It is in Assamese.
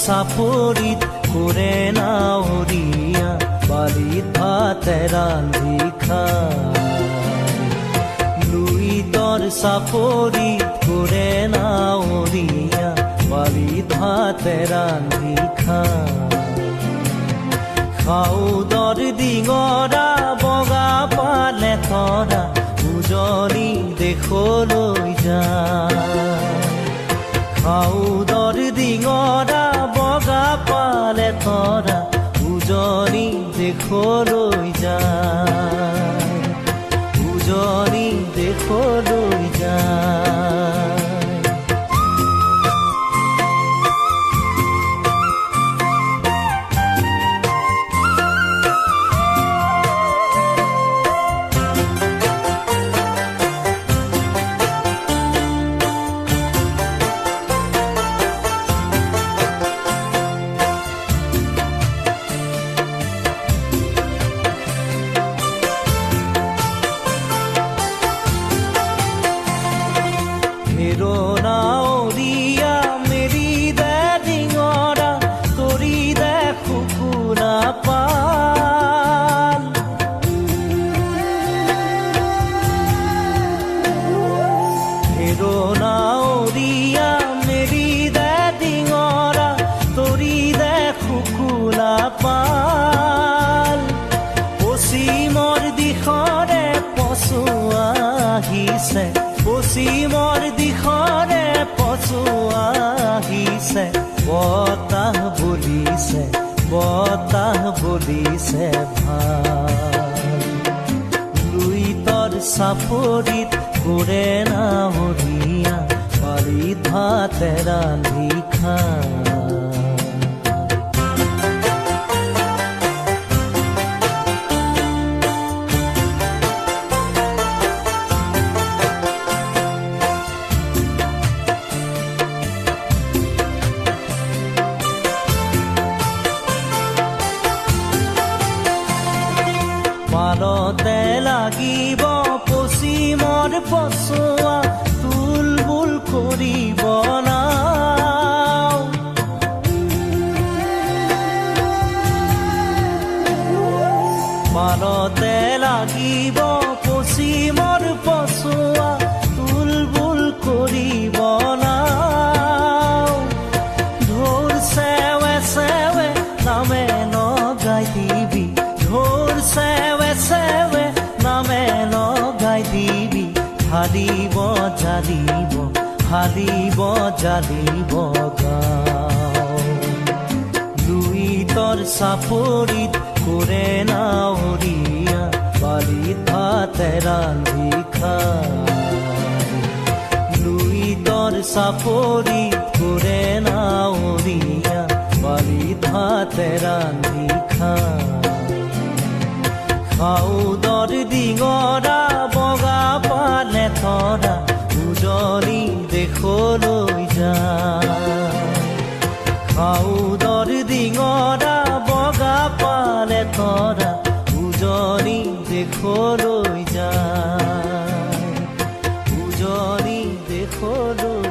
চাপৰিত কৰে নাৱৰীয়া বালিত ভাতে ৰান্ধি খায়। লুইতৰ চাপৰিত কৰে নাৱৰীয়া বালিত ভাতে ৰান্ধি খায়। খাউদৰ ডিঙৰা বগা পালে তৰা উজনি দেশলৈ যায়। খাউদৰ ডিঙৰা বগা পালে তৰা উজনি দেশলৈ যায়। উজনি দেশলৈ যায়। নাৱৰীয়া মেৰি দে ডিঙৰা তৰি দে শুকুনা পাল। নাৱৰীয়া মেৰি দে ডিঙৰা তৰি দে শুকুনা পাল। পশ্চিমৰ দিশৰে পচুৱা আহিছে, পশ্চিমৰ দিশৰে পচুৱা আহিছে। বতাহ বলিছে, বতাহ বলিছে ভাল। লুইতৰ চাপৰিত কৰে নাৱৰীয়া বালিত ভাতে ৰান্ধি খায়। পালতে লাগিব পশ্চিমৰ পচুৱা তুলবুল কৰিব নাও। পালতে লাগিব পশ্চিমৰ পচুৱা তুলবুল কৰিব নাও। ঢোল চেৱে চেৱে নামে নগাই দিবি, ঢোল চেৱে চেৱে নামে লগাই দিবি। হালিব জালিব, হালিব জালিব গাঁও। লুইতৰ চাপৰিত কৰে নাৱৰীয়া বালিত ভাতে ৰান্ধি খায়। লুইতৰ চাপৰিত কৰে নাৱৰীয়া বালিত ভাতে ৰান্ধি খায়। খাউদৰ ডিঙৰা বগা পালে তৰা উজনি দেশলৈ যায়। খাউদৰ ডিঙৰা বগা পালে তৰা উজনি দেশলৈ যায়। উজনি দেশলৈ